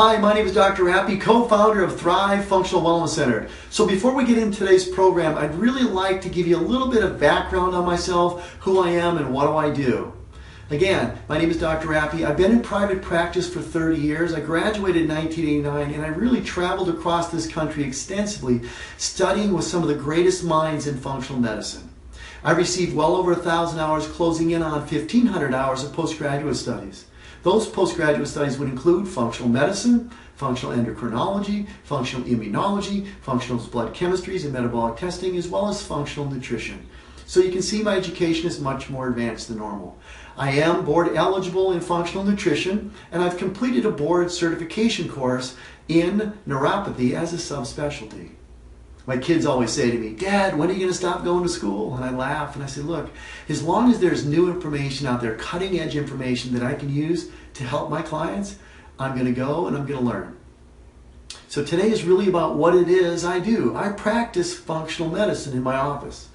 Hi, my name is Dr. Rappy, co-founder of Thrive Functional Wellness Center. So before we get into today's program, I'd really like to give you a little bit of background on myself, who I am, and what do I do. Again, my name is Dr. Rappy. I've been in private practice for 30 years. I graduated in 1989, and I really traveled across this country extensively, studying with some of the greatest minds in functional medicine. I received well over 1,000 hours, closing in on 1,500 hours of postgraduate studies. Those postgraduate studies would include functional medicine, functional endocrinology, functional immunology, functional blood chemistries and metabolic testing, as well as functional nutrition. So you can see my education is much more advanced than normal. I am board eligible in functional nutrition, and I've completed a board certification course in neuropathy as a subspecialty. My kids always say to me, "Dad, when are you going to stop going to school?" And I laugh and I say, look, as long as there's new information out there, cutting edge information that I can use to help my clients, I'm going to go and I'm going to learn. So today is really about what it is I do. I practice functional medicine in my office.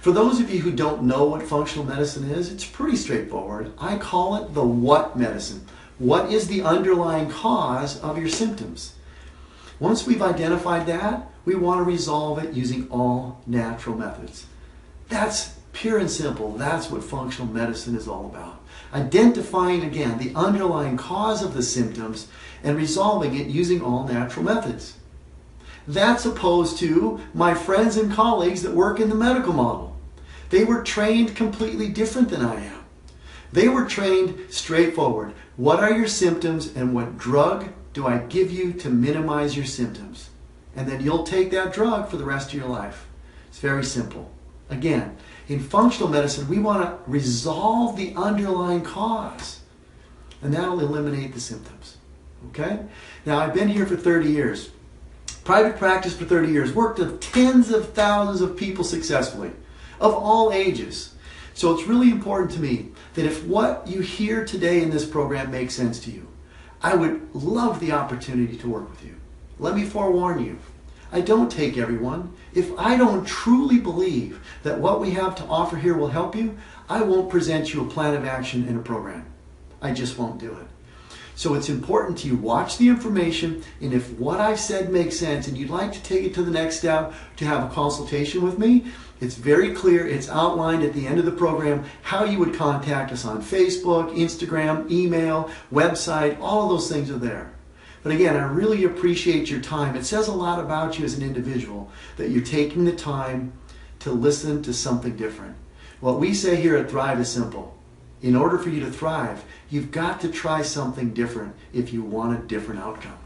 For those of you who don't know what functional medicine is, it's pretty straightforward. I call it the what medicine. What is the underlying cause of your symptoms? Once we've identified that, we want to resolve it using all natural methods. That's pure and simple. That's what functional medicine is all about. Identifying, again, the underlying cause of the symptoms and resolving it using all natural methods. That's opposed to my friends and colleagues that work in the medical model. They were trained completely different than I am. They were trained straightforward. What are your symptoms and what drug do I give you to minimize your symptoms? And then you'll take that drug for the rest of your life. It's very simple. Again, in functional medicine, we want to resolve the underlying cause, and that'll eliminate the symptoms. Okay? Now, I've been here for 30 years. Private practice for 30 years. Worked with tens of thousands of people successfully, of all ages. So it's really important to me that if what you hear today in this program makes sense to you, I would love the opportunity to work with you. Let me forewarn you, I don't take everyone. If I don't truly believe that what we have to offer here will help you, I won't present you a plan of action in a program. I just won't do it. So it's important to you watch the information, and if what I've said makes sense and you'd like to take it to the next step to have a consultation with me, it's very clear, it's outlined at the end of the program how you would contact us on Facebook, Instagram, email, website, all of those things are there. But again, I really appreciate your time. It says a lot about you as an individual that you're taking the time to listen to something different. What we say here at Thrive is simple. In order for you to thrive, you've got to try something different if you want a different outcome.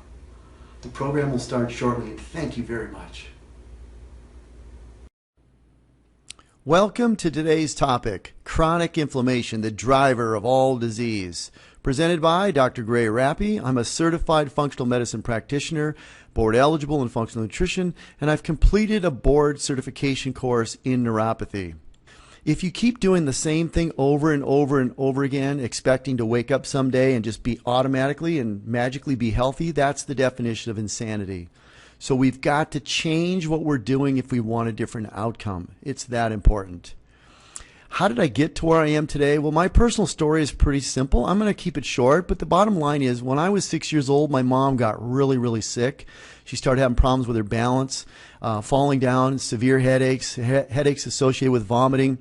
The program will start shortly, and thank you very much. Welcome to today's topic, chronic inflammation, the driver of all disease. Presented by Dr. Gray Rappy. I'm a certified functional medicine practitioner, board eligible in functional nutrition, and I've completed a board certification course in neuropathy. If you keep doing the same thing over and over and over again, expecting to wake up someday and just be automatically and magically be healthy, that's the definition of insanity. So we've got to change what we're doing if we want a different outcome. It's that important. How did I get to where I am today? Well, my personal story is pretty simple. I'm going to keep it short, but the bottom line is when I was 6 years old, my mom got really, really sick. She started having problems with her balance, falling down, severe headaches, headaches associated with vomiting.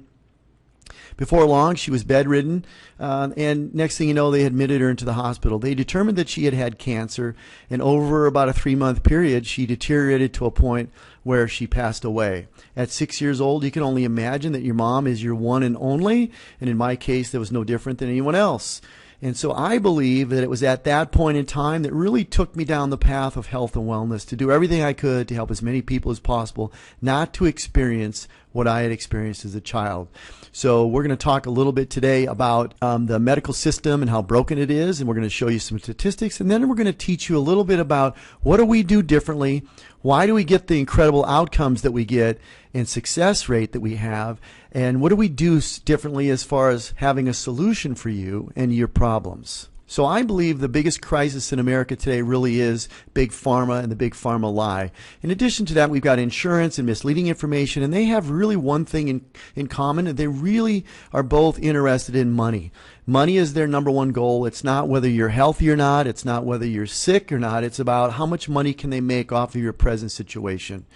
Before long, she was bedridden, and next thing you know, they admitted her into the hospital. They determined that she had had cancer, and over about a 3-month period, she deteriorated to a point where she passed away. At 6 years old, you can only imagine that your mom is your one and only, and in my case, that was no different than anyone else. And so I believe that it was at that point in time that really took me down the path of health and wellness, to do everything I could to help as many people as possible, not to experience what I had experienced as a child. So we're going to talk a little bit today about the medical system and how broken it is, and we're going to show you some statistics, and then we're going to teach you a little bit about what do we do differently, why do we get the incredible outcomes that we get and success rate that we have, and what do we do differently as far as having a solution for you and your problems. So I believe the biggest crisis in America today really is big pharma and the big pharma lie. In addition to that, we've got insurance and misleading information, and they have really one thing in common, and they really are both interested in money. Money is their number one goal. It's not whether you're healthy or not. It's not whether you're sick or not. It's about how much money can they make off of your present situation.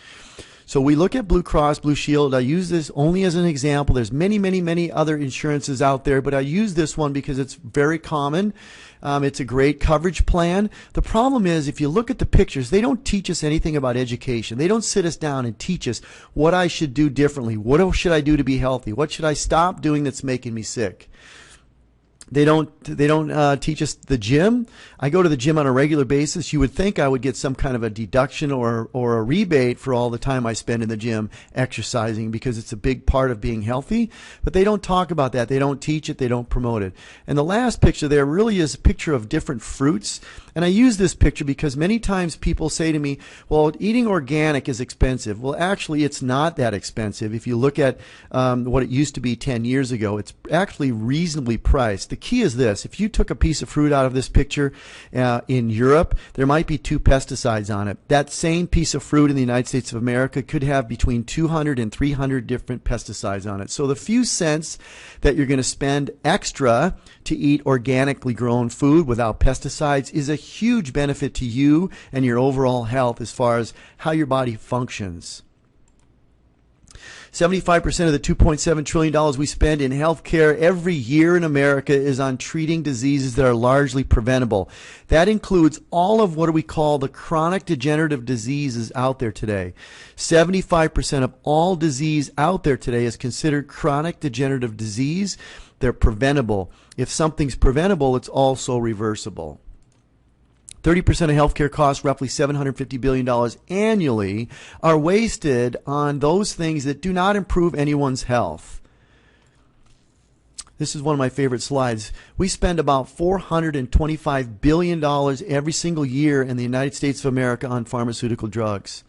So we look at Blue Cross Blue Shield. I use this only as an example. There's many other insurances out there, but I use this one because it's very common. It's a great coverage plan. The problem is, if you look at the pictures, they don't teach us anything about education. They don't sit us down and teach us what I should do differently. What should I do to be healthy? What should I stop doing that's making me sick? They don't teach us the gym. I go to the gym on a regular basis. You would think I would get some kind of a deduction or a rebate for all the time I spend in the gym exercising, because it's a big part of being healthy. But they don't talk about that. They don't teach it. They don't promote it. And the last picture there really is a picture of different fruits. And I use this picture because many times people say to me, well, eating organic is expensive. Well, actually, it's not that expensive. If you look at what it used to be 10 years ago, it's actually reasonably priced. The key is this: if you took a piece of fruit out of this picture in Europe, there might be 2 pesticides on it. That same piece of fruit in the United States of America could have between 200 and 300 different pesticides on it. So the few cents that you're going to spend extra to eat organically grown food without pesticides is a huge benefit to you and your overall health as far as how your body functions. 75% of the $2.7 trillion we spend in healthcare every year in America is on treating diseases that are largely preventable. That includes all of what we call the chronic degenerative diseases out there today. 75% of all disease out there today is considered chronic degenerative disease. They're preventable. If something's preventable, it's also reversible. 30% of healthcare costs, roughly $750 billion annually, are wasted on those things that do not improve anyone's health. This is one of my favorite slides. We spend about $425 billion every single year in the United States of America on pharmaceutical drugs.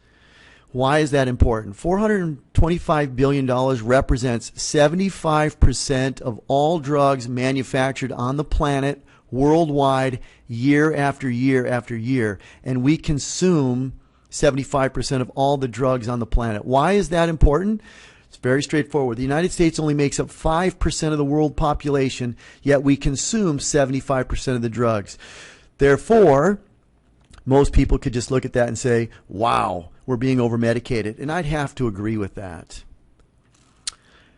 Why is that important? $425 billion represents 75% of all drugs manufactured on the planet worldwide, year after year after year, and we consume 75% of all the drugs on the planet. Why is that important? It's very straightforward. The United States only makes up 5% of the world population, yet we consume 75% of the drugs. Therefore, most people could just look at that and say, wow, we're being over-medicated, and I'd have to agree with that.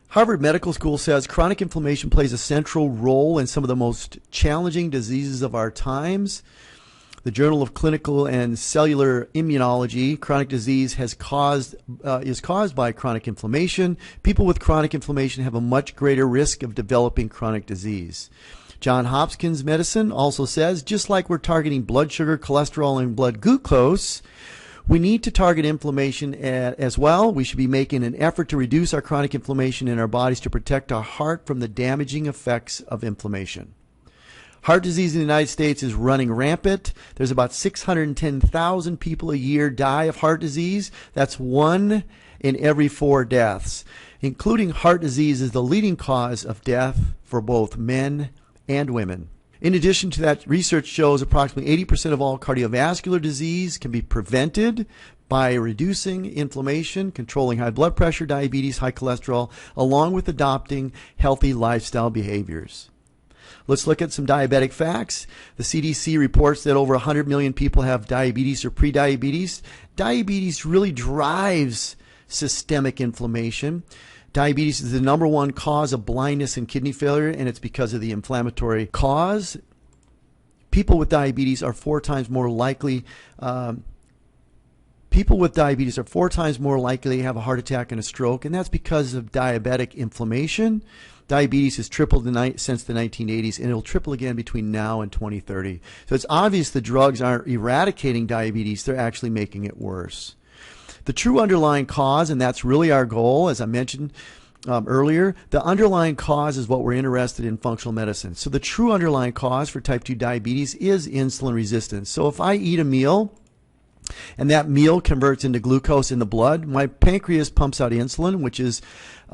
Harvard Medical School says chronic inflammation plays a central role in some of the most challenging diseases of our times. The Journal of Clinical and Cellular Immunology, chronic disease is caused by chronic inflammation. People with chronic inflammation have a much greater risk of developing chronic disease. Johns Hopkins Medicine also says, just like we're targeting blood sugar, cholesterol, and blood glucose, we need to target inflammation as well. We should be making an effort to reduce our chronic inflammation in our bodies to protect our heart from the damaging effects of inflammation. Heart disease in the United States is running rampant. There's about 610,000 people a year die of heart disease. That's 1 in every 4 deaths. Including heart disease is the leading cause of death for both men and women. In addition to that, research shows approximately 80% of all cardiovascular disease can be prevented by reducing inflammation, controlling high blood pressure, diabetes, high cholesterol, along with adopting healthy lifestyle behaviors. Let's look at some diabetic facts. The CDC reports that over 100 million people have diabetes or prediabetes. Diabetes really drives systemic inflammation. Diabetes is the number 1 cause of blindness and kidney failure, and it's because of the inflammatory cause. People with diabetes are 4 times more likely. People with diabetes are 4 times more likely to have a heart attack and a stroke, and that's because of diabetic inflammation. Diabetes has tripled since the 1980s, and it'll triple again between now and 2030. So it's obvious the drugs aren't eradicating diabetes; they're actually making it worse. The true underlying cause, and that's really our goal, as I mentioned earlier, the underlying cause is what we're interested in functional medicine. So the true underlying cause for type 2 diabetes is insulin resistance. So if I eat a meal and that meal converts into glucose in the blood. My pancreas pumps out insulin, which is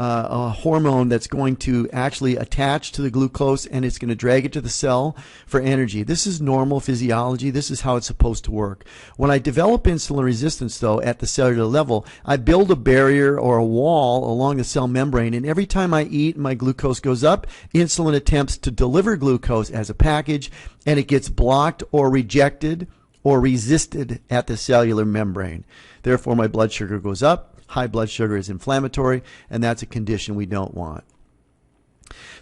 a hormone that's going to actually attach to the glucose, and it's going to drag it to the cell for energy. This is normal physiology. This is how it's supposed to work. When I develop insulin resistance, though, at the cellular level, I build a barrier or a wall along the cell membrane, and every time I eat, my glucose goes up. Insulin attempts to deliver glucose as a package, and it gets blocked or rejected or resisted at the cellular membrane. Therefore, my blood sugar goes up. High blood sugar is inflammatory, and that's a condition we don't want.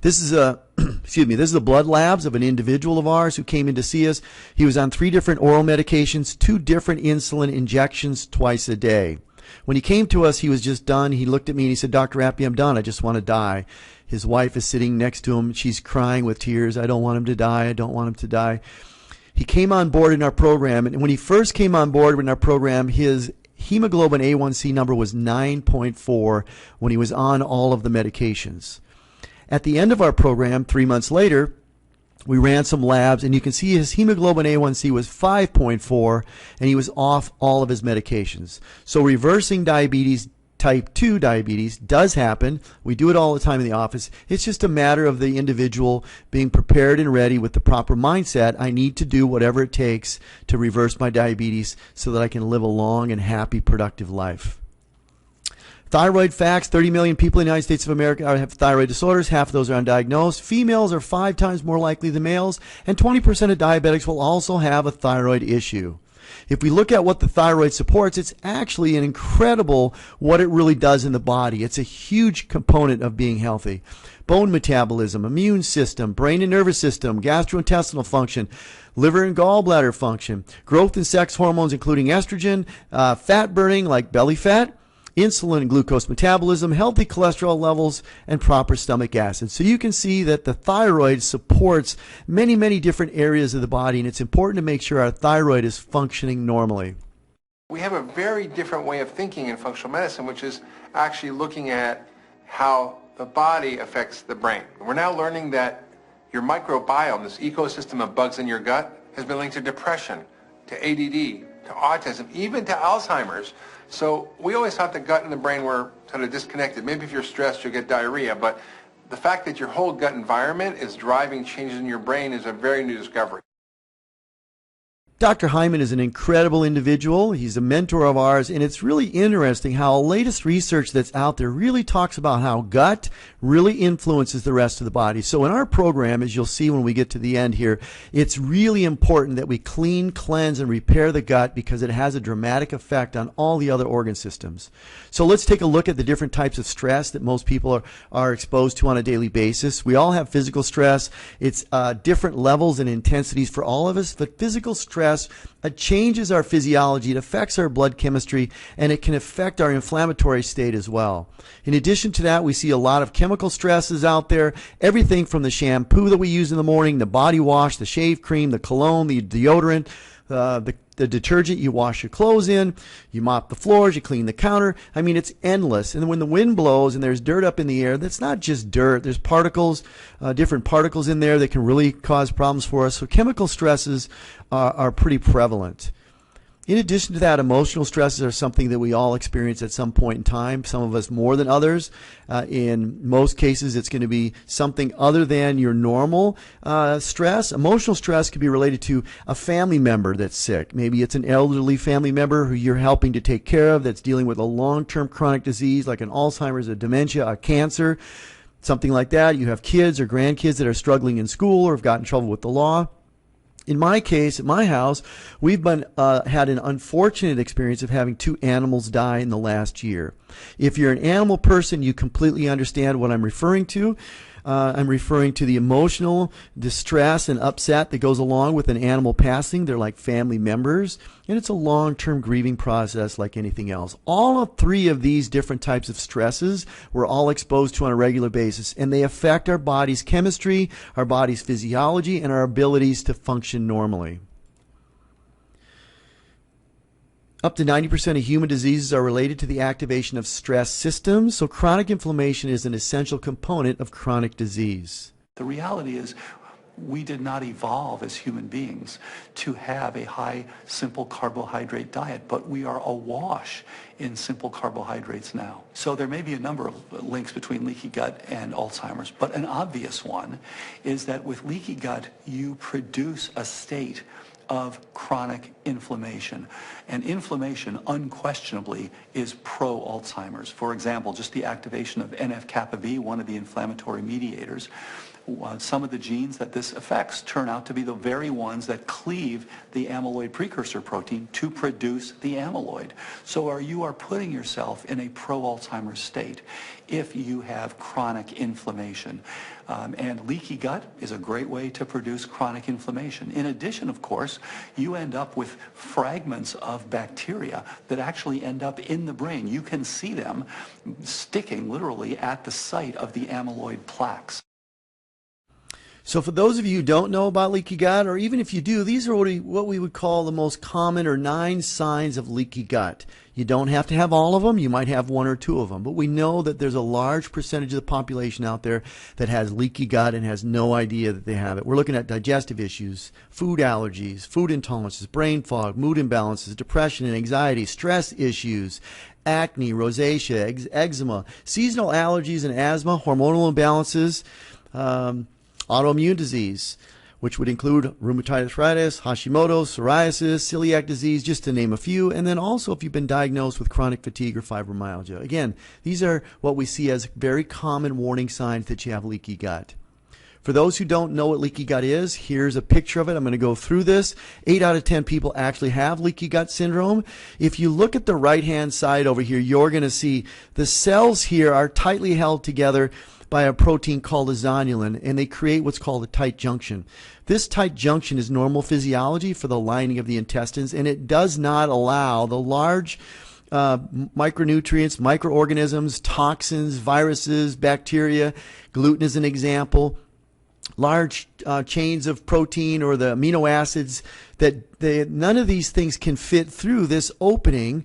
This is a this is the blood labs of an individual of ours who came in to see us. He was on 3 different oral medications, 2 different insulin injections twice a day. When he came to us, he was just done. He looked at me and he said, "Dr. Rappy, I'm done. I just want to die." His wife is sitting next to him. She's crying with tears. "I don't want him to die. I don't want him to die." He came on board in our program, and when he first came on board in our program, his hemoglobin A1C number was 9.4 when he was on all of the medications. At the end of our program, 3 months later, we ran some labs, and you can see his hemoglobin A1C was 5.4, and he was off all of his medications. So reversing diabetes, type 2 diabetes, does happen. We do it all the time in the office. It's just a matter of the individual being prepared and ready with the proper mindset. I need to do whatever it takes to reverse my diabetes so that I can live a long and happy, productive life. Thyroid Facts: 30 million people in the United States of America have thyroid disorders. Half of those are undiagnosed. Females are 5 times more likely than males, and 20% of diabetics will also have a thyroid issue. If we look at what the thyroid supports, it's actually an incredible what it really does in the body. It's a huge component of being healthy. Bone metabolism, immune system, brain and nervous system, gastrointestinal function, liver and gallbladder function, growth and sex hormones including estrogen, fat burning like belly fat, insulin and glucose metabolism, healthy cholesterol levels, and proper stomach acid. So you can see that the thyroid supports many, many different areas of the body, and it's important to make sure our thyroid is functioning normally. We have a very different way of thinking in functional medicine, which is actually looking at how the body affects the brain. We're now learning that your microbiome, this ecosystem of bugs in your gut, has been linked to depression, to ADD, to autism, even to Alzheimer's. So we always thought the gut and the brain were sort of disconnected. Maybe if you're stressed, you'll get diarrhea, but the fact that your whole gut environment is driving changes in your brain is a very new discovery. Dr. Hyman is an incredible individual. He's a mentor of ours, and it's really interesting how latest research that's out there really talks about how gut really influences the rest of the body. So in our program, as you'll see when we get to the end here, it's really important that we clean, cleanse, and repair the gut because it has a dramatic effect on all the other organ systems. So let's take a look at the different types of stress that most people are exposed to on a daily basis. We all have physical stress. It's different levels and intensities for all of us, but physical stress changes our physiology, it affects our blood chemistry, and it can affect our inflammatory state as well. In addition to that, we see a lot of chemical stresses out there, everything from the shampoo that we use in the morning, the body wash, the shave cream, the cologne, the deodorant, the detergent you wash your clothes in, you mop the floors, you clean the counter. I mean, it's endless. And when the wind blows and there's dirt up in the air, that's not just dirt. There's particles, different particles in there that can really cause problems for us. So chemical stresses are pretty prevalent. In addition to that, emotional stresses are something that we all experience at some point in time, some of us more than others. In most cases, it's going to be something other than your normal stress. Emotional stress could be related to a family member that's sick. Maybe it's an elderly family member who you're helping to take care of that's dealing with a long-term chronic disease like an Alzheimer's, a dementia, a cancer, something like that. You have kids or grandkids that are struggling in school or have gotten in trouble with the law. In my case, at my house, we've had an unfortunate experience of having 2 animals die in the last year. If you're an animal person, you completely understand what I'm referring to. I'm referring to the emotional distress and upset that goes along with an animal passing. They're like family members, and it's a long-term grieving process like anything else. All of 3 of these different types of stresses we're all exposed to on a regular basis, and they affect our body's chemistry, our body's physiology, and our abilities to function normally. Up to 90% of human diseases are related to the activation of stress systems, so chronic inflammation is an essential component of chronic disease. The reality is we did not evolve as human beings to have a high simple carbohydrate diet, but we are awash in simple carbohydrates now. So there may be a number of links between leaky gut and Alzheimer's, but an obvious one is that with leaky gut, you produce a state of chronic inflammation. And inflammation unquestionably is pro-Alzheimer's. For example, just the activation of NF-kappa B, one of the inflammatory mediators, some of the genes that this affects turn out to be the very ones that cleave the amyloid precursor protein to produce the amyloid. So you are putting yourself in a pro-Alzheimer's state if you have chronic inflammation. And leaky gut is a great way to produce chronic inflammation. In addition, of course, you end up with fragments of bacteria that actually end up in the brain. You can see them sticking literally at the site of the amyloid plaques. So for those of you who don't know about leaky gut, or even if you do, these are what we would call the most common or 9 signs of leaky gut. You don't have to have all of them. You might have 1 or 2 of them. But we know that there's a large percentage of the population out there that has leaky gut and has no idea that they have it. We're looking at digestive issues, food allergies, food intolerances, brain fog, mood imbalances, depression and anxiety, stress issues, acne, rosacea, eczema, seasonal allergies and asthma, hormonal imbalances, autoimmune disease, which would include rheumatoid arthritis, Hashimoto's, psoriasis, celiac disease, just to name a few. And then also if you've been diagnosed with chronic fatigue or fibromyalgia. Again, these are what we see as very common warning signs that you have leaky gut. For those who don't know what leaky gut is, here's a picture of it. I'm going to go through this. 8 out of 10 people actually have leaky gut syndrome. If you look at the right-hand side over here, you're going to see the cells here are tightly held together by a protein called a zonulin, and they create what's called a tight junction. This tight junction is normal physiology for the lining of the intestines, and it does not allow the large micronutrients, microorganisms, toxins, viruses, bacteria, gluten is an example, large chains of protein or the amino acids, none of these things can fit through this opening.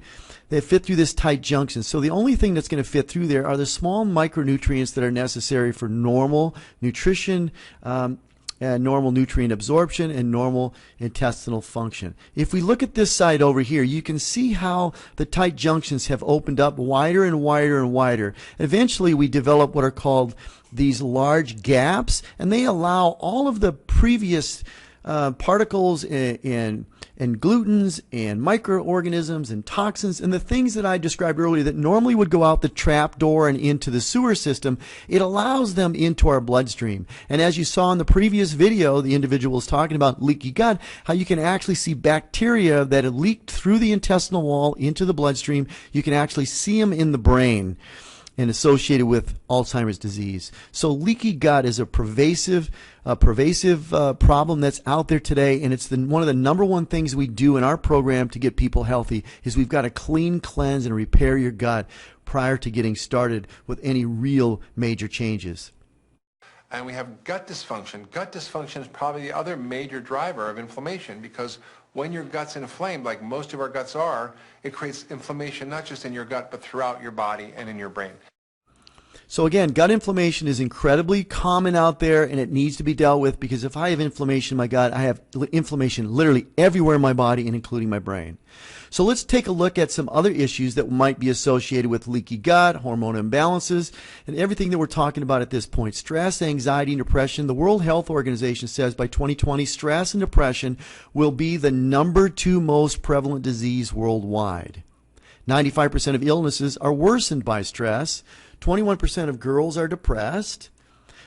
They fit through this tight junction. So the only thing that's going to fit through there are the small micronutrients that are necessary for normal nutrition, and normal nutrient absorption, and normal intestinal function. If we look at this side over here, you can see how the tight junctions have opened up wider and wider and wider. Eventually, we develop what are called these large gaps, and they allow all of the previous particles and glutens and microorganisms and toxins and the things that I described earlier that normally would go out the trap door and into the sewer system, it allows them into our bloodstream. And as you saw in the previous video, the individual was talking about leaky gut, how you can actually see bacteria that have leaked through the intestinal wall into the bloodstream. You can actually see them in the brain and associated with Alzheimer's disease. So leaky gut is a pervasive problem that's out there today, and it's one of the number one things we do in our program to get people healthy is we've got to clean, cleanse, and repair your gut prior to getting started with any real major changes. And we have gut dysfunction. Gut dysfunction is probably the other major driver of inflammation, because when your gut's inflamed, like most of our guts are, it creates inflammation not just in your gut, but throughout your body and in your brain. So again, gut inflammation is incredibly common out there, and it needs to be dealt with, because if I have inflammation in my gut, I have inflammation literally everywhere in my body and including my brain. So let's take a look at some other issues that might be associated with leaky gut, hormone imbalances, and everything that we're talking about at this point. Stress, anxiety, and depression. The World Health Organization says by 2020, stress and depression will be the number 2 most prevalent disease worldwide. 95% of illnesses are worsened by stress. 21% of girls are depressed.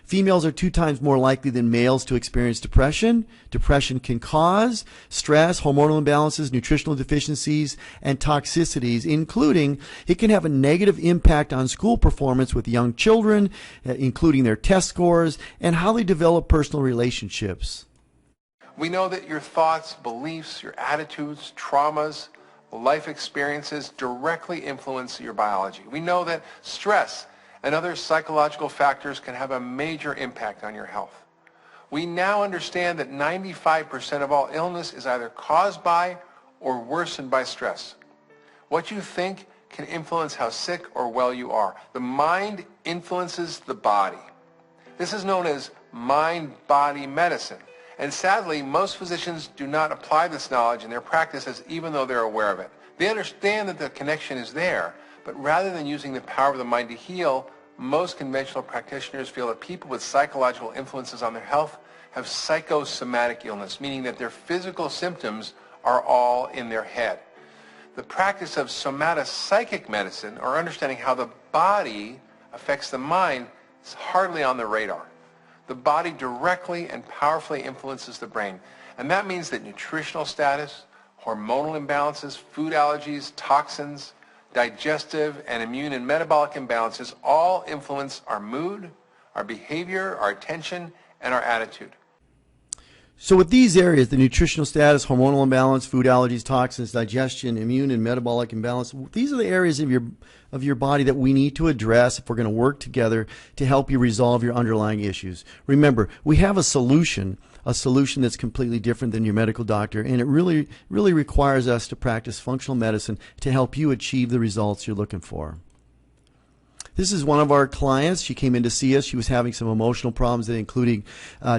Females are 2 times more likely than males to experience depression. Depression can cause stress, hormonal imbalances, nutritional deficiencies, and toxicities, including it can have a negative impact on school performance with young children, including their test scores and how they develop personal relationships. We know that your thoughts, beliefs, your attitudes, traumas, life experiences directly influence your biology. We know that stress and other psychological factors can have a major impact on your health. We now understand that 95% of all illness is either caused by or worsened by stress. What you think can influence how sick or well you are. The mind influences the body. This is known as mind-body medicine. And sadly, most physicians do not apply this knowledge in their practices even though they're aware of it. They understand that the connection is there, but rather than using the power of the mind to heal, most conventional practitioners feel that people with psychological influences on their health have psychosomatic illness, meaning that their physical symptoms are all in their head. The practice of somatopsychic medicine, or understanding how the body affects the mind, is hardly on the radar. The body directly and powerfully influences the brain, and that means that nutritional status, hormonal imbalances, food allergies, toxins, digestive and immune and metabolic imbalances all influence our mood, our behavior, our attention, and our attitude. So with these areas, the nutritional status, hormonal imbalance, food allergies, toxins, digestion, immune and metabolic imbalance, these are the areas of your body that we need to address if we're going to work together to help you resolve your underlying issues. Remember, we have a solution that's completely different than your medical doctor, and it really requires us to practice functional medicine to help you achieve the results you're looking for. This is one of our clients. She came in to see us. She was having some emotional problems, including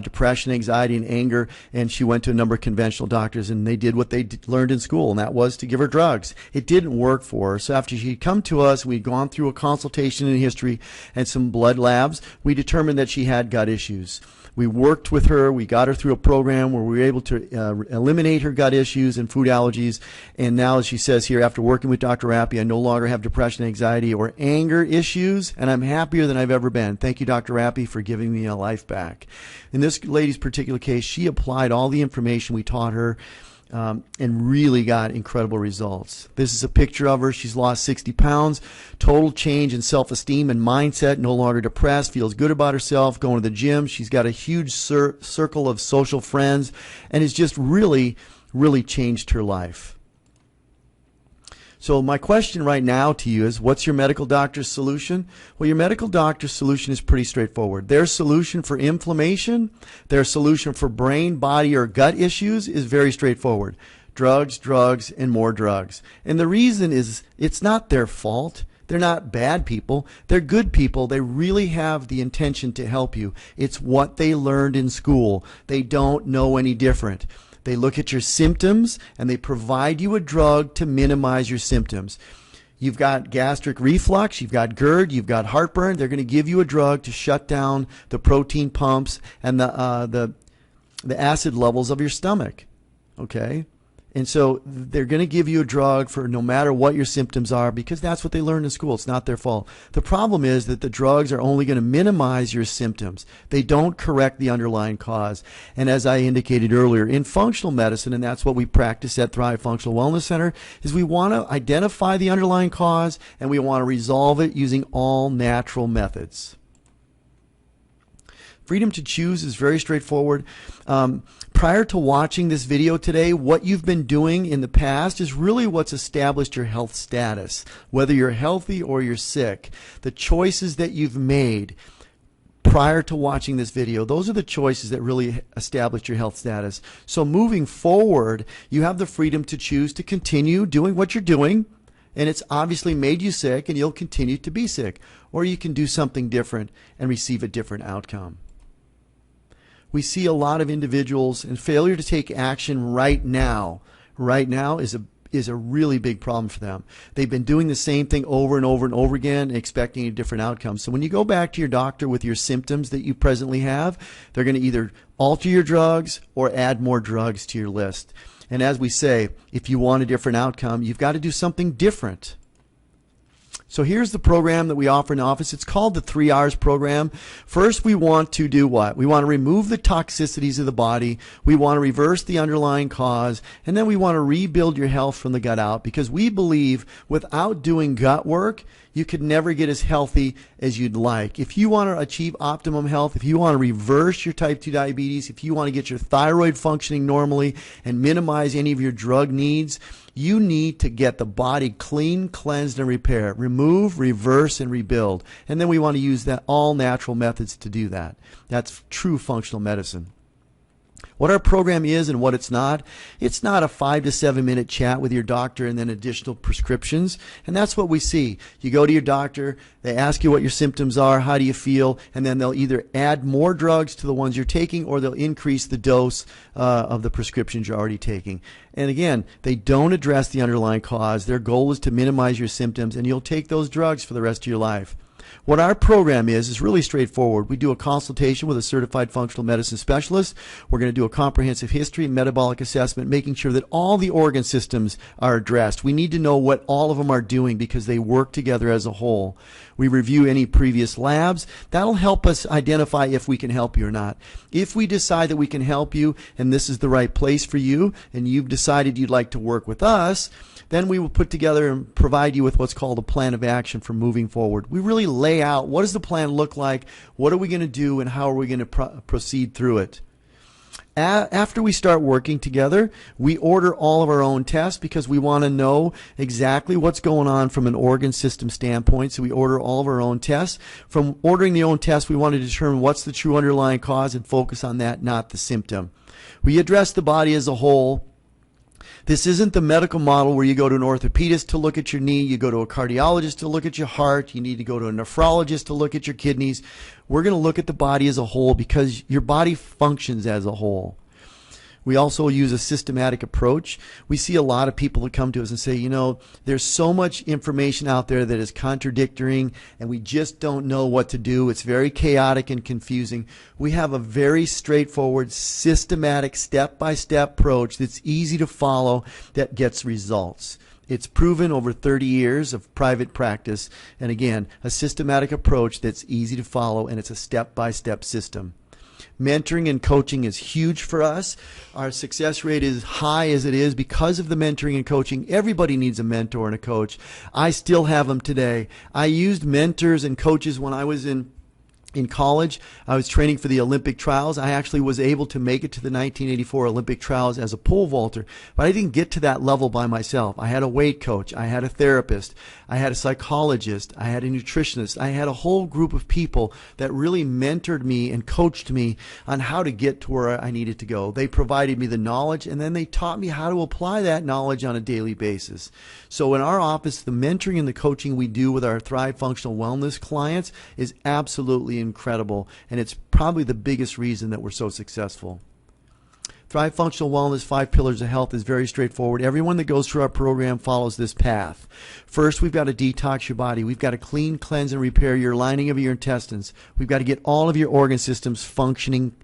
depression, anxiety, and anger. And she went to a number of conventional doctors, and they did what they learned in school, and that was to give her drugs. It didn't work for her. So after she'd come to us, we'd gone through a consultation in history and some blood labs. We determined that she had gut issues. We worked with her. We got her through a program where we were able to eliminate her gut issues and food allergies. And now, as she says here, after working with Dr. Rappy, I no longer have depression, anxiety, or anger issues, and I'm happier than I've ever been. Thank you, Dr. Rappy, for giving me a life back. In this lady's particular case, she applied all the information we taught her and really got incredible results. This is a picture of her. She's lost 60 pounds, total change in self-esteem and mindset, no longer depressed, feels good about herself, going to the gym. She's got a huge circle of social friends, and it's just really changed her life. So my question right now to you is, what's your medical doctor's solution? Well, your medical doctor's solution is pretty straightforward. Their solution for inflammation, their solution for brain, body, or gut issues is very straightforward. Drugs, drugs, and more drugs. And the reason is it's not their fault. They're not bad people. They're good people. They really have the intention to help you. It's what they learned in school. They don't know any different. They look at your symptoms and they provide you a drug to minimize your symptoms. You've got gastric reflux, you've got GERD, you've got heartburn. They're going to give you a drug to shut down the protein pumps and the acid levels of your stomach. Okay? And so they're going to give you a drug for no matter what your symptoms are, because that's what they learned in school. It's not their fault. The problem is that the drugs are only going to minimize your symptoms. They don't correct the underlying cause. And as I indicated earlier, in functional medicine, and that's what we practice at Thyroid Functional Wellness Center, is we want to identify the underlying cause and we want to resolve it using all natural methods. Freedom to choose is very straightforward. Prior to watching this video today, what you've been doing in the past is really what's established your health status, whether you're healthy or you're sick. The choices that you've made prior to watching this video, those are the choices that really established your health status. So moving forward, you have the freedom to choose to continue doing what you're doing, and it's obviously made you sick, and you'll continue to be sick. Or you can do something different and receive a different outcome. We see a lot of individuals, and failure to take action right now is a really big problem for them. They've been doing the same thing over and over and over again, expecting a different outcome. So when you go back to your doctor with your symptoms that you presently have, they're going to either alter your drugs or add more drugs to your list. And as we say, if you want a different outcome, you've got to do something different. So here's the program that we offer in the office. It's called the 3 R's program. First, we want to do what? We want to remove the toxicities of the body. We want to reverse the underlying cause. And then we want to rebuild your health from the gut out, because we believe without doing gut work, you could never get as healthy as you'd like. If you want to achieve optimum health, if you want to reverse your type 2 diabetes, if you want to get your thyroid functioning normally and minimize any of your drug needs, you need to get the body clean, cleansed, and repaired. Remove, reverse, and rebuild. And then we want to use all natural methods to do that. That's true functional medicine. What our program is and what it's not a 5 to 7 minute chat with your doctor and then additional prescriptions. And that's what we see. You go to your doctor, they ask you what your symptoms are, how do you feel, and then they'll either add more drugs to the ones you're taking or they'll increase the dose of the prescriptions you're already taking. And again, they don't address the underlying cause. Their goal is to minimize your symptoms, and you'll take those drugs for the rest of your life. What our program is really straightforward. We do a consultation with a certified functional medicine specialist. We're going to do a comprehensive history and metabolic assessment, making sure that all the organ systems are addressed. We need to know what all of them are doing because they work together as a whole. We review any previous labs. That'll help us identify if we can help you or not. If we decide that we can help you and this is the right place for you and you've decided you'd like to work with us, then we will put together and provide you with what's called a plan of action for moving forward. We really lay out what does the plan look like, what are we going to do, and how are we going to proceed through it. After we start working together, we order all of our own tests because we want to know exactly what's going on from an organ system standpoint. So we order all of our own tests. From ordering the own tests, we want to determine what's the true underlying cause and focus on that, not the symptom. We address the body as a whole. This isn't the medical model where you go to an orthopedist to look at your knee, you go to a cardiologist to look at your heart, you need to go to a nephrologist to look at your kidneys. We're going to look at the body as a whole because your body functions as a whole. We also use a systematic approach. We see a lot of people that come to us and say, you know, there's so much information out there that is contradicting and we just don't know what to do. It's very chaotic and confusing. We have a very straightforward, systematic, step-by-step approach that's easy to follow that gets results. It's proven over 30 years of private practice. And again, a systematic approach that's easy to follow, and it's a step-by-step system. Mentoring and coaching is huge for us. Our success rate is high as it is because of the mentoring and coaching. Everybody needs a mentor and a coach. I still have them today. I used mentors and coaches when I was in college. I was training for the Olympic trials. I actually was able to make it to the 1984 Olympic trials as a pole vaulter, but I didn't get to that level by myself. I had a weight coach. I had a therapist. I had a psychologist. I had a nutritionist. I had a whole group of people that really mentored me and coached me on how to get to where I needed to go. They provided me the knowledge, and then they taught me how to apply that knowledge on a daily basis. So in our office, the mentoring and the coaching we do with our Thrive Functional Wellness clients is absolutely incredible, and it's probably the biggest reason that we're so successful. Thrive Functional Wellness, 5 Pillars of Health, is very straightforward. Everyone that goes through our program follows this path. First, we've got to detox your body. We've got to clean, cleanse, and repair your lining of your intestines. We've got to get all of your organ systems functioning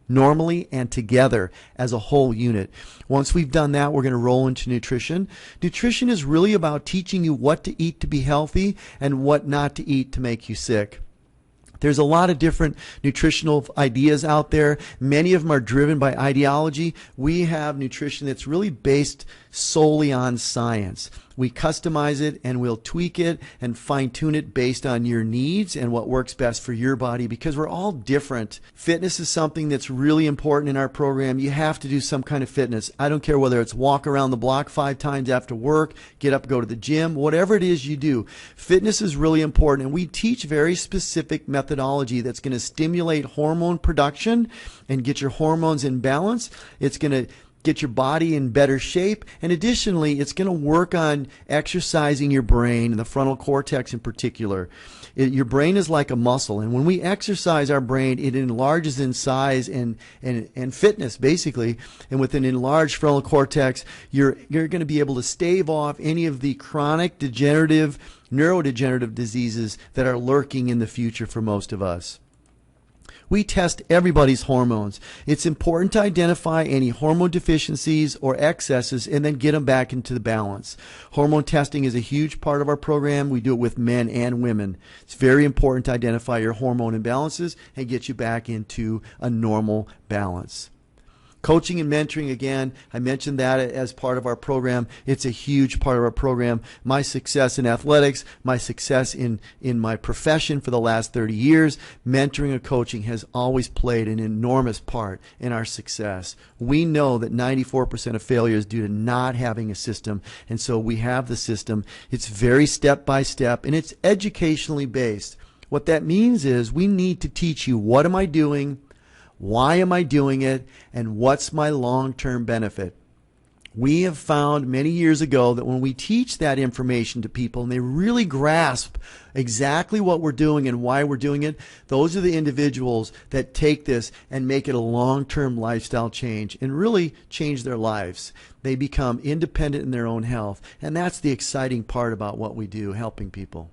normally and together as a whole unit. Once we've done that, we're going to roll into nutrition. Nutrition is really about teaching you what to eat to be healthy and what not to eat to make you sick. There's a lot of different nutritional ideas out there. Many of them are driven by ideology. We have nutrition that's really based solely on science. We customize it and we'll tweak it and fine-tune it based on your needs and what works best for your body because we're all different. Fitness is something that's really important in our program. You have to do some kind of fitness. I don't care whether it's walk around the block 5 times after work, get up, go to the gym, whatever it is you do. Fitness is really important, and we teach very specific methodology that's going to stimulate hormone production and get your hormones in balance. It's going to get your body in better shape, and additionally, it's going to work on exercising your brain and the frontal cortex in particular. Your brain is like a muscle, and when we exercise our brain, it enlarges in size and fitness, basically. And with an enlarged frontal cortex, you're going to be able to stave off any of the chronic neurodegenerative diseases that are lurking in the future for most of us. We test everybody's hormones. It's important to identify any hormone deficiencies or excesses and then get them back into the balance. Hormone testing is a huge part of our program. We do it with men and women. It's very important to identify your hormone imbalances and get you back into a normal balance. Coaching and mentoring, again, I mentioned that as part of our program. It's a huge part of our program. My success in athletics, my success in my profession for the last 30 years, mentoring and coaching has always played an enormous part in our success. We know that 94% of failure is due to not having a system, and so we have the system. It's very step by step, and it's educationally based. What that means is we need to teach you, what am I doing? Why am I doing it? And what's my long-term benefit? We have found many years ago that when we teach that information to people and they really grasp exactly what we're doing and why we're doing it, those are the individuals that take this and make it a long-term lifestyle change and really change their lives. They become independent in their own health. And that's the exciting part about what we do, helping people.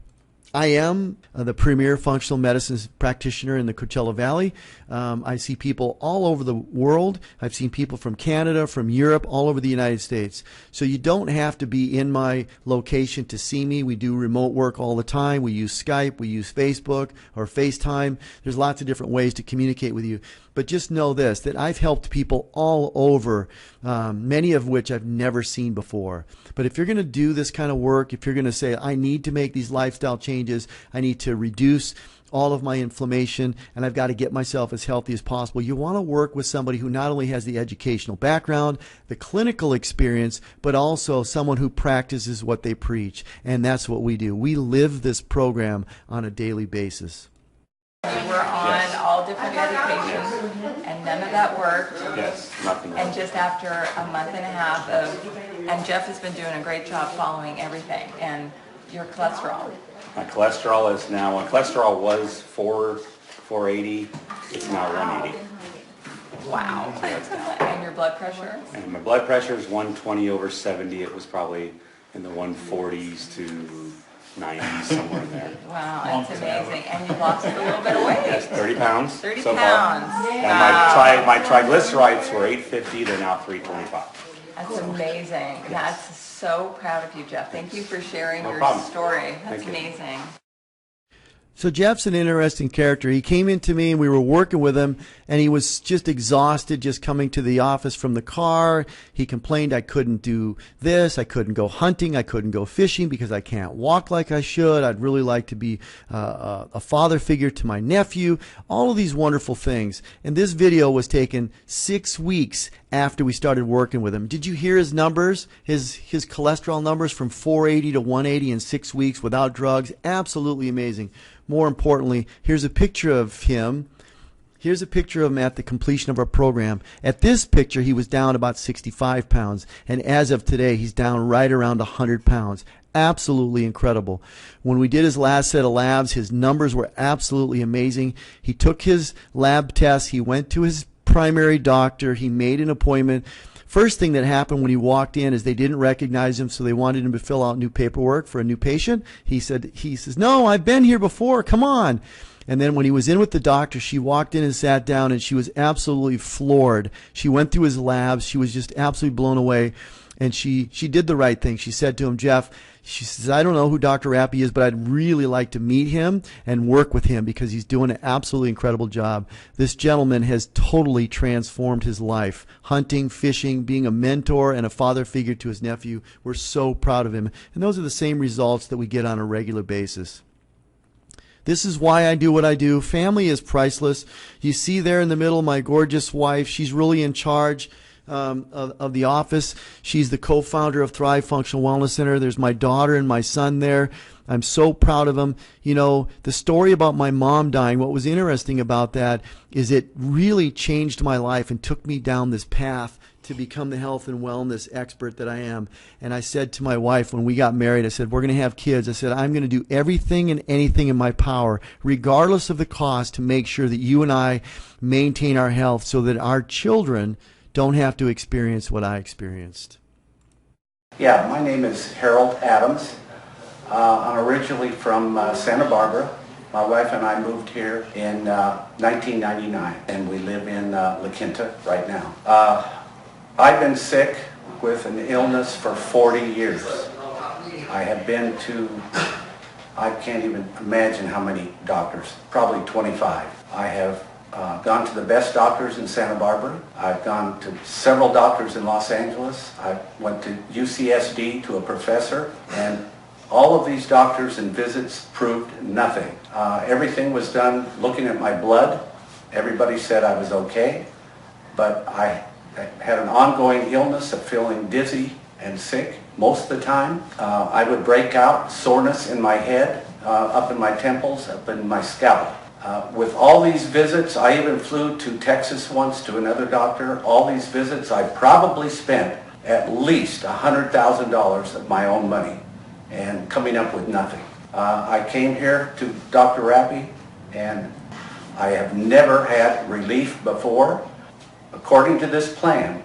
I am the premier functional medicine practitioner in the Coachella Valley. I see people all over the world. I've seen people from Canada, from Europe, all over the United States. So you don't have to be in my location to see me. We do remote work all the time. We use Skype. We use Facebook or FaceTime. There's lots of different ways to communicate with you. But just know this, that I've helped people all over, many of which I've never seen before. But if you're going to do this kind of work, if you're going to say, I need to make these lifestyle changes, I need to reduce all of my inflammation, and I've got to get myself as healthy as possible, you want to work with somebody who not only has the educational background, the clinical experience, but also someone who practices what they preach. And that's what we do. We live this program on a daily basis. We were on all different medications, and none of that worked. Yes, nothing. And just after a month and a half and Jeff has been doing a great job following everything. And your cholesterol. My cholesterol is now, my cholesterol was 480, it's now 180. Wow. And your blood pressure? And my blood pressure is 120/70. It was probably in the 140s to 90s, somewhere in there. Wow, that's amazing. And you lost a little bit of weight. Yes, 30 pounds 30 so pounds. far. Wow. And my triglycerides were 850, they're now 325. That's amazing. Yes. That's so proud of you, Jeff. Thank you for sharing your problem. story. That's Thank you. amazing. So Jeff's an interesting character. He came into me and we were working with him and he was just exhausted just coming to the office from the car. He complained I couldn't do this. I couldn't go hunting. I couldn't go fishing because I can't walk like I should. I'd really like to be a father figure to my nephew. All of these wonderful things. And this video was taken 6 weeks after we started working with him. Did you hear his numbers? His cholesterol numbers from 480 to 180 in 6 weeks without drugs? Absolutely amazing. More importantly, here's a picture of him. Here's a picture of him at the completion of our program. At this picture, he was down about 65 pounds. And as of today, he's down right around 100 pounds. Absolutely incredible. When we did his last set of labs, his numbers were absolutely amazing. He took his lab tests. He went to his primary doctor. He made an appointment. First thing that happened when he walked in is they didn't recognize him, so they wanted him to fill out new paperwork for a new patient. He says, no, I've been here before. Come on. And then when he was in with the doctor, she walked in and sat down, and she was absolutely floored. She went through his labs. She was just absolutely blown away. And she did the right thing. She said to him, Jeff, she says, I don't know who Dr. Rappy is, but I'd really like to meet him and work with him because he's doing an absolutely incredible job. This gentleman has totally transformed his life. Hunting, fishing, being a mentor and a father figure to his nephew. We're so proud of him. And those are the same results that we get on a regular basis. This is why I do what I do. Family is priceless. You see there in the middle my gorgeous wife. She's really in charge of the office. She's the co-founder of Thyroid Functional Wellness Center. There's my daughter and my son there. I'm so proud of them. You know, the story about my mom dying, what was interesting about that is it really changed my life and took me down this path to become the health and wellness expert that I am. And I said to my wife when we got married, I said, we're going to have kids. I said, I'm going to do everything and anything in my power, regardless of the cost, to make sure that you and I maintain our health so that our children don't have to experience what I experienced. Yeah, my name is Harold Adams. I'm originally from Santa Barbara. My wife and I moved here in 1999, and we live in La Quinta right now. I've been sick with an illness for 40 years. I have been to, I can't even imagine how many doctors, probably 25. I have gone to the best doctors in Santa Barbara. I've gone to several doctors in Los Angeles. I went to UCSD to a professor, and all of these doctors and visits proved nothing. Everything was done looking at my blood. Everybody said I was okay, but I had an ongoing illness of feeling dizzy and sick most of the time. I would break out soreness in my head, up in my temples, up in my scalp. With all these visits, I even flew to Texas once to another doctor. All these visits, I probably spent at least $100,000 of my own money and coming up with nothing. I came here to Dr. Rappy, and I have never had relief before. According to this plan,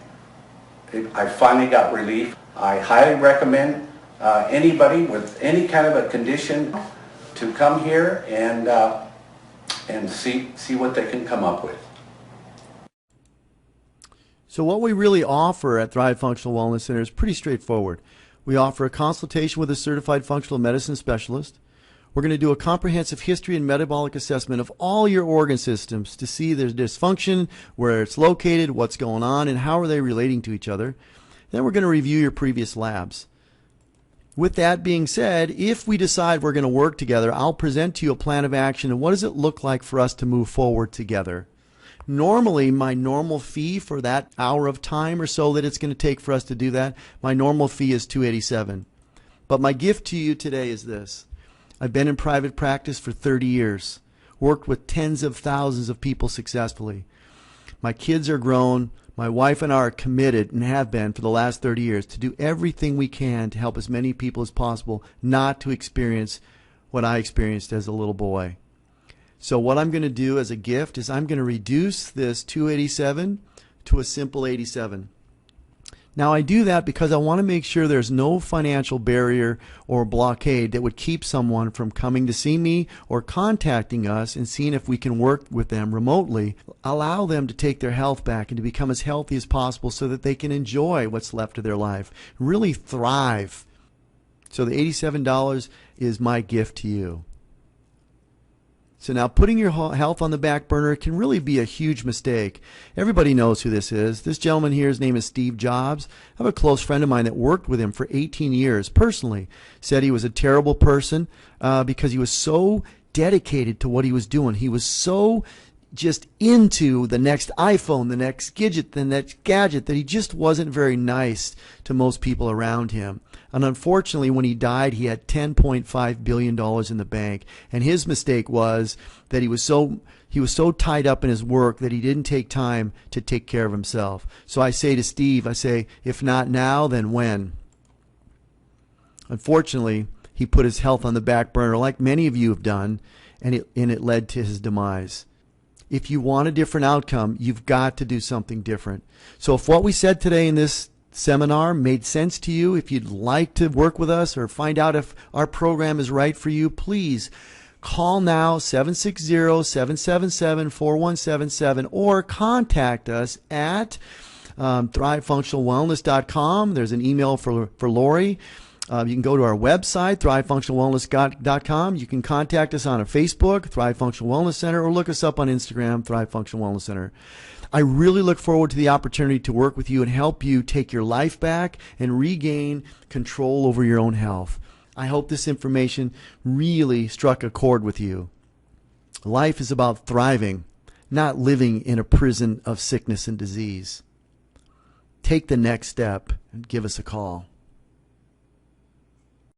I finally got relief. I highly recommend anybody with any kind of a condition to come here and see what they can come up with. So what we really offer at Thrive Functional Wellness Center is pretty straightforward. We offer a consultation with a certified functional medicine specialist. We're going to do a comprehensive history and metabolic assessment of all your organ systems to see their dysfunction, where it's located, what's going on, and how are they relating to each other. Then we're going to review your previous labs. With that being said, if we decide we're going to work together, I'll present to you a plan of action and what does it look like for us to move forward together. Normally, my normal fee for that hour of time or so that it's going to take for us to do that, my normal fee is $287. But my gift to you today is this. I've been in private practice for 30 years, worked with tens of thousands of people successfully. My kids are grown. My wife and I are committed, and have been for the last 30 years, to do everything we can to help as many people as possible not to experience what I experienced as a little boy. So what I'm going to do as a gift is I'm going to reduce this $287 to a simple $87. Now I do that because I want to make sure there's no financial barrier or blockade that would keep someone from coming to see me or contacting us and seeing if we can work with them remotely. Allow them to take their health back and to become as healthy as possible so that they can enjoy what's left of their life, really thrive. So the $87 is my gift to you. So now putting your health on the back burner can really be a huge mistake. Everybody knows who this is. This gentleman here, his name is Steve Jobs. I have a close friend of mine that worked with him for 18 years personally. Said he was a terrible person because he was so dedicated to what he was doing. He was so just into the next iPhone, the next gadget, that he just wasn't very nice to most people around him. And unfortunately, when he died, he had $10.5 billion in the bank. And his mistake was that he was so tied up in his work that he didn't take time to take care of himself. So I say to Steve, if not now, then when? Unfortunately, he put his health on the back burner like many of you have done, and it led to his demise. If you want a different outcome, you've got to do something different. So if what we said today in this seminar made sense to you, if you'd like to work with us or find out if our program is right for you, please call now 760-777-4177 or contact us at thrivefunctionalwellness.com. There's an email for Lori. You can go to our website, thrivefunctionalwellness.com. You can contact us on Facebook, Thrive Functional Wellness Center, or look us up on Instagram, Thrive Functional Wellness Center. I really look forward to the opportunity to work with you and help you take your life back and regain control over your own health. I hope this information really struck a chord with you. Life is about thriving, not living in a prison of sickness and disease. Take the next step and give us a call.